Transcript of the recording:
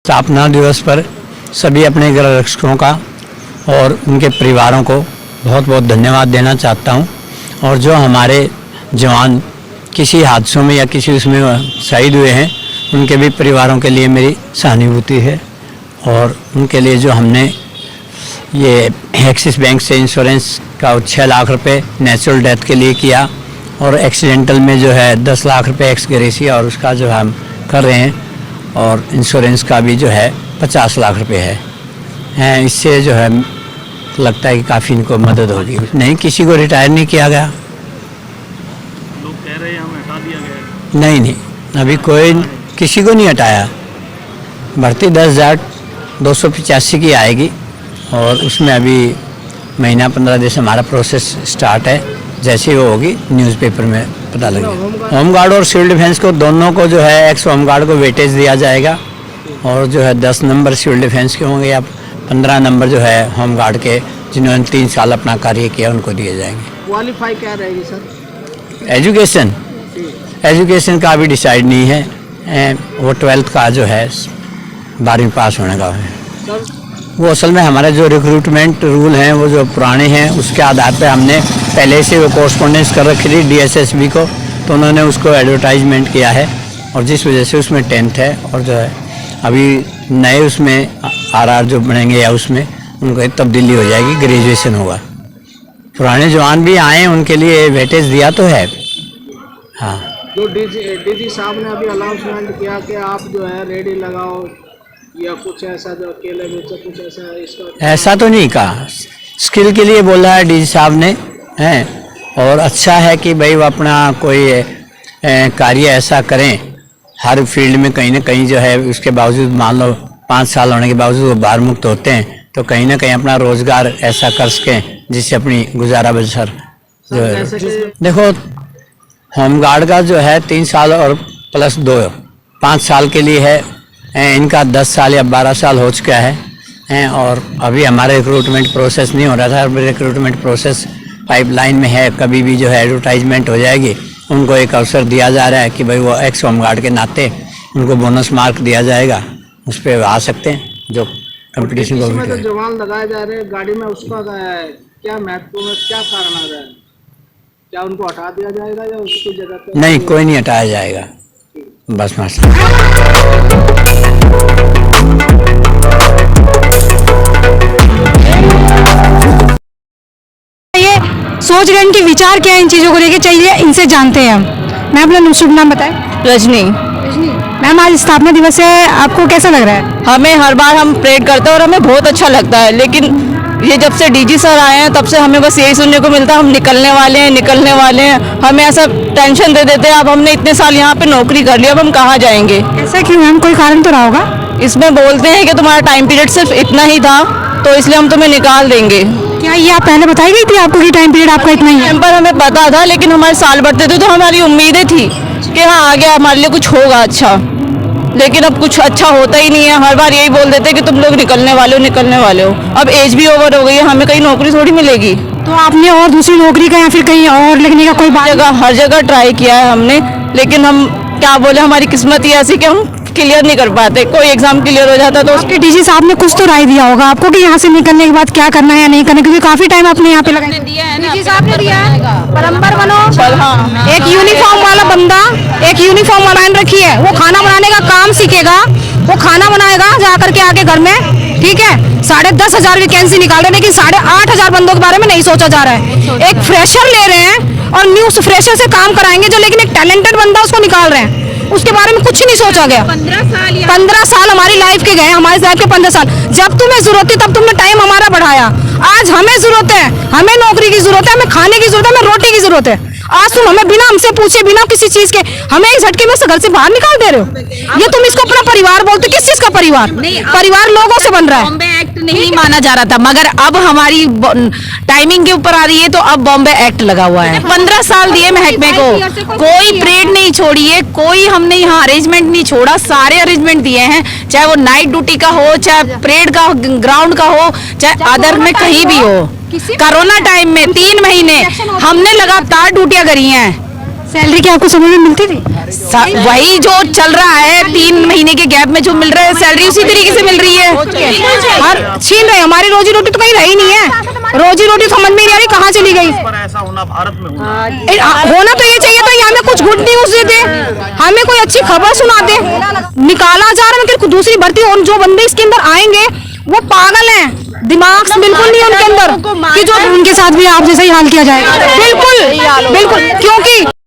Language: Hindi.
स्थापना दिवस पर सभी अपने गृह रक्षकों का और उनके परिवारों को बहुत बहुत धन्यवाद देना चाहता हूं। और जो हमारे जवान किसी हादसों में या किसी उसमें शहीद हुए हैं, उनके भी परिवारों के लिए मेरी सहानुभूति है। और उनके लिए जो हमने ये एक्सिस बैंक से इंश्योरेंस का 6 लाख रुपए नेचुरल डेथ के लिए किया, और एक्सीडेंटल में जो है 10 लाख रुपए एक्स ग्रेसिया और उसका जो हम कर रहे हैं, और इंश्योरेंस का भी जो है 50 लाख रुपए है। इससे जो है लगता है कि काफ़ी इनको मदद होगी। नहीं, किसी को रिटायर नहीं किया गया। लोग कह रहे हैं हमें हटा दिया गया। नहीं, अभी कोई किसी को नहीं हटाया। भर्ती 10,285 की आएगी, और उसमें अभी महीना 15 दिन से हमारा प्रोसेस स्टार्ट है। जैसे ही वो होगी न्यूज़पेपर में पता लगेगा। होमगार्ड और सिविल डिफेंस को दोनों को जो है एक्स होमगार्ड को वेटेज दिया जाएगा, और जो है 10 नंबर सिविल डिफेंस के होंगे या 15 नंबर जो है होमगार्ड के, जिन्होंने 3 साल अपना कार्य किया, उनको दिए जाएंगे। क्वालिफाई क्या रहेगी सर? एजुकेशन का अभी डिसाइड नहीं है। वो 12th का जो है 12वीं पास होने का है। वो असल में हमारे जो रिक्रूटमेंट रूल हैं वो जो पुराने हैं, उसके आधार पर हमने पहले से वो कोरस्पोंडेंस कर रखी थी DSSB को, तो उन्होंने उसको एडवर्टाइजमेंट किया है, और जिस वजह से उसमें 10th है। और जो है अभी नए उसमें RR जो बनेंगे या उसमें उनको एक तब्दीली हो जाएगी, ग्रेजुएशन होगा। पुराने जवान भी आए, उनके लिए वेटेज दिया तो है। हाँ, जो डीजी साहब ने अभी अनाउंसमेंट किया कि आप जो है रेडी लगाओ या कुछ ऐसा, जो अकेले बेचो, कुछ ऐसा, इसका ऐसा तो नहीं कहा। स्किल के लिए बोला है DG साहब ने, हैं। और अच्छा है कि भाई वो अपना कोई कार्य ऐसा करें हर फील्ड में, कहीं ना कहीं जो है उसके बावजूद मान लो 5 साल होने के बावजूद वो बाहर मुक्त होते हैं, तो कहीं ना कहीं अपना रोजगार ऐसा कर सकें जिससे अपनी गुजारा बसर जो है। देखो, होमगार्ड का जो है 3 साल और प्लस 2 5 साल के लिए है। इनका 10 साल या 12 साल हो चुका है। और अभी हमारा रिक्रूटमेंट प्रोसेस नहीं हो रहा था। अभी रिक्रूटमेंट प्रोसेस पाइपलाइन में है। कभी भी जो है एडवर्टाइजमेंट हो जाएगी, उनको एक अवसर दिया जा रहा है कि भाई वो एक्स होमगार्ड के नाते उनको बोनस मार्क दिया जाएगा, उस पर आ सकते हैं जो कंपटीशन को। इसमें तो जवान लगाए जा रहे हैं गाड़ी में, उसका क्या महत्व है, क्या कारण आ रहा है? क्या उनको हटा दिया जाएगा या उसकी जगह पे? नहीं, कोई नहीं हटाया जाएगा। बस मास्टर सोच रहे हैं इनके विचार क्या है इन चीज़ों को लेके, चाहिए इनसे जानते हैं हम। मैं अपना शुभ नाम बताएं। रजनी। मैम, आज स्थापना दिवस है, आपको कैसा लग रहा है? हमें हर बार हम परेड करते हैं और हमें बहुत अच्छा लगता है, लेकिन ये जब से DG सर आए हैं तब से हमें बस यही सुनने को मिलता है, हम निकलने वाले हैं। हमें ऐसा टेंशन दे देते हैं, अब हमने इतने साल यहाँ पे नौकरी कर ली, अब हम कहाँ जाएंगे? ऐसा क्यों मैम, कोई कारण तो रहा होगा? इसमें बोलते हैं कि तुम्हारा टाइम पीरियड सिर्फ इतना ही था, तो इसलिए हम तुम्हें निकाल देंगे। क्या ये आप पहले बताई गई थी आपको कि टाइम पीरियड आपका इतना ही है? टाइम पर हमें पता था, लेकिन हमारे साल बढ़ते थे तो हमारी उम्मीदें थी कि हाँ आगे हमारे लिए कुछ होगा अच्छा, लेकिन अब कुछ अच्छा होता ही नहीं है। हर बार यही बोल देते हैं कि तुम लोग निकलने वाले हो। अब एज भी ओवर हो गई है, हमें कहीं नौकरी थोड़ी मिलेगी। तो आपने और दूसरी नौकरी का या फिर कहीं और लगने का कोई बात? हर जगह ट्राई किया है हमने, लेकिन हम क्या बोले, हमारी किस्मत ही ऐसी कि हम क्लियर नहीं कर पाते। कोई एग्जाम क्लियर हो जाता तो उसके DG साहब ने कुछ तो राय दिया होगा आपको कि यहाँ से निकलने के बाद क्या करना है या नहीं करना, क्योंकि काफी टाइम आपने यहाँ पे लगाया। DG साहब ने दिया है, प्लम्बर बनो। हाँ, एक यूनिफॉर्म वाला बंदा, एक यूनिफॉर्म पहन रखी है, वो खाना बनाने का काम सीखेगा, वो खाना बनाएगा जा करके आके घर में, ठीक है। 10,500 वैकेंसी निकाल रहे हैं, लेकिन 8,500 बंदों के बारे में नहीं सोचा जा रहा है। एक फ्रेशर ले रहे हैं और न्यू फ्रेशर से काम कराएंगे जो, लेकिन एक टैलेंटेड बंदा उसको निकाल रहे हैं, उसके बारे में कुछ नहीं सोचा गया। 15 साल हमारी लाइफ के गए, हमारी लाइफ के 15 साल। जब तुम्हें जरूरत थी तब तुमने टाइम हमारा बढ़ाया। आज हमें जरूरत है, हमें नौकरी की जरूरत है, हमें खाने की जरूरत है, हमें रोटी की जरूरत है। आज तुम हमें बिना हमसे पूछे, बिना किसी चीज के हमें एक झटके में से घर से बाहर निकाल दे रहे हो। ये तुम इसको अपना परिवार बोलते, किस चीज का परिवार? परिवार लोगों से बन रहा है। बॉम्बे एक्ट नहीं माना जा रहा था, मगर अब हमारी टाइमिंग के ऊपर आ रही है, तो अब बॉम्बे एक्ट लगा हुआ है। 15 साल दिए महकमे को, कोई परेड नहीं छोड़ी है, कोई हमने यहाँ अरेंजमेंट नहीं छोड़ा, सारे अरेंजमेंट दिए हैं, चाहे वो नाइट ड्यूटी का हो, चाहे परेड का, ग्राउंड का हो, चाहे अदर में कहीं भी हो। कोरोना टाइम में 3 महीने हमने लगातार ड्यूटियां करी हैं, सैलरी क्या आपको समय में मिलती थी? वही जो चल रहा है 3 महीने के गैप में जो मिल रहा है सैलरी उसी तरीके से मिल रही है। और छीन रहे, हमारी रोजी रोटी तो कहीं रही नहीं है, रोजी रोटी समझ में नहीं आ रही कहाँ चली गई। पर ऐसा होना भारत में होना होना तो ये चाहिए था, ये हमें कुछ गुड न्यूज देते, हमें कोई अच्छी खबर सुनाते। निकाला जा रहा है लेकिन दूसरी भर्ती, और जो बंदे इसके अंदर आएंगे वो पागल हैं, दिमाग बिल्कुल नहीं है उनके अंदर कि जो उनके साथ भी आप जैसा ही हाल किया जाएगा। बिल्कुल बिल्कुल, क्योंकि